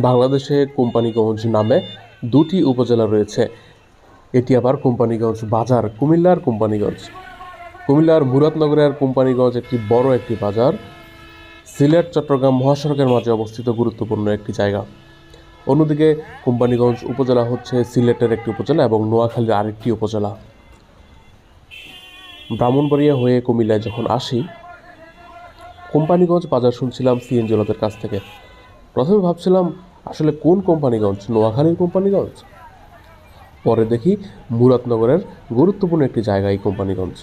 বাংলাদেশে কোম্পানিগঞ্জ নামে দুটি উপজেলা রয়েছে। এটি আবার কোম্পানিগঞ্জ বাজার, কুমিল্লার কোম্পানিগঞ্জ। কুমিল্লার মুরাদনগরের কোম্পানিগঞ্জ একটি বাজার, সিলেট চট্টগ্রাম মহাসড়কের মাঝে অবস্থিত গুরুত্বপূর্ণ একটি জায়গা। অন্যদিকে কোম্পানিগঞ্জ উপজেলা হচ্ছে সিলেটের একটি উপজেলা এবং নোয়াখালীর আরেকটি উপজেলা। ব্রাহ্মণবাড়িয়া হয়ে কুমিল্লায় যখন আসি, কোম্পানিগঞ্জ বাজার শুনছিলাম সিএনজিওয়ালাদের কাছ থেকে। প্রথমে ভাবছিলাম আসলে কোন কোম্পানিগঞ্জ, নোয়াখালীর কোম্পানিগঞ্জ? পরে দেখি মুরাদনগরের গুরুত্বপূর্ণ একটি জায়গা এই কোম্পানিগঞ্জ।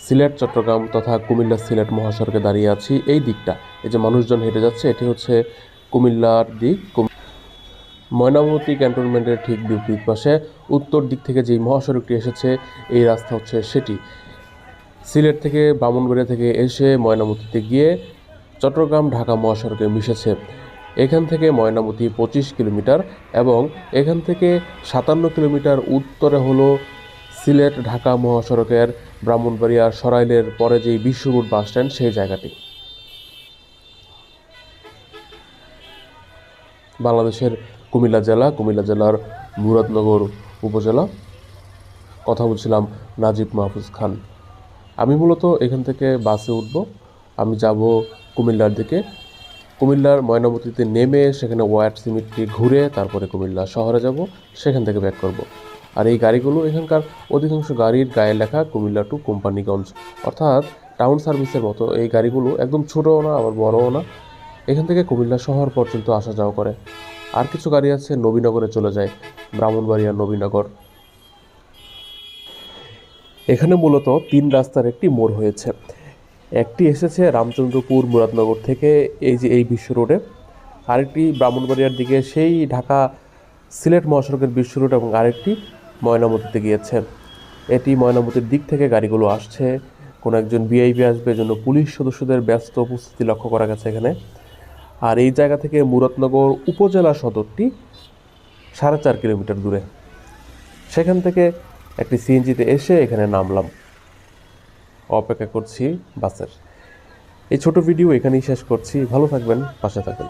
সিলেট চট্টগ্রাম তথা কুমিল্লা সিলেট মহাসড়কে দাঁড়িয়ে আছি। এই দিকটা, এই যে মানুষজন হেঁটে যাচ্ছে, এটি হচ্ছে কুমিল্লার দিক। ময়নামতি ক্যান্টনমেন্টের ঠিক বিপরীত পাশে উত্তর দিক থেকে যেই মহাসড়কটি এসেছে, এই রাস্তা হচ্ছে সেটি। সিলেট থেকে ব্রাহ্মণবাড়িয়া থেকে এসে ময়নামতিতে গিয়ে চট্টগ্রাম ঢাকা মহাসড়কে মিশেছে। এখান থেকে ময়নামতি 25 কিলোমিটার এবং এখান থেকে 57 কিলোমিটার উত্তরে হলো সিলেট ঢাকা মহাসড়কের ব্রাহ্মণবাড়িয়ার সরাইলের পরে যেই বিশ্ব রোড বাস স্ট্যান্ড, সেই জায়গাটি। বাংলাদেশের কুমিল্লা জেলার মুরাদনগর উপজেলা। কথা বলছিলাম নাজিব মাহফুজ খান। আমি মূলত এখান থেকে বাসে উঠব, আমি যাব কুমিল্লার দিকে। কুমিল্লার ময়নামতিতে নেমে সেখানে ওয়াট সিমেন্টটি ঘুরে তারপরে কুমিল্লা শহরে যাব, সেখান থেকে ব্যাক করব। আর এই গাড়িগুলো, এখানকার অধিকাংশ গাড়ির গায়ে লেখা কুমিল্লা টু কোম্পানিগঞ্জ, অর্থাৎ টাউন সার্ভিসের মতো। এই গাড়িগুলো একদম ছোটও না আবার বড়ও না, এখান থেকে কুমিল্লা শহর পর্যন্ত আসা যাওয়া করে। আর কিছু গাড়ি আছে নবীনগরে চলে যায়, ব্রাহ্মণবাড়িয়া নবীনগর। এখানে মূলত 3 রাস্তার একটি মোড় হয়েছে। একটি এসেছে রামচন্দ্রপুর মুরাদনগর থেকে এই যে এই বিশ্ব রোডে, আরেকটি ব্রাহ্মণবাড়িয়ার দিকে সেই ঢাকা সিলেট মহাসড়কের বিশ্ব রোড, এবং আরেকটি ময়নামতিতে গিয়েছে। এটি ময়নামতির দিক থেকে গাড়িগুলো আসছে। কোনো একজন ভিআইপি আসবে, জন্য পুলিশ সদস্যদের ব্যস্ত উপস্থিতি লক্ষ্য করা গেছে এখানে। আর এই জায়গা থেকে মুরাদনগর উপজেলা সদরটি 4.5 কিলোমিটার দূরে। সেখান থেকে একটি সিএনজিতে এসে এখানে নামলাম, অপেক্ষা করছি বাসের। এই ছোট ভিডিও এখানেই শেষ করছি। ভালো থাকবেন, পাশে থাকবেন।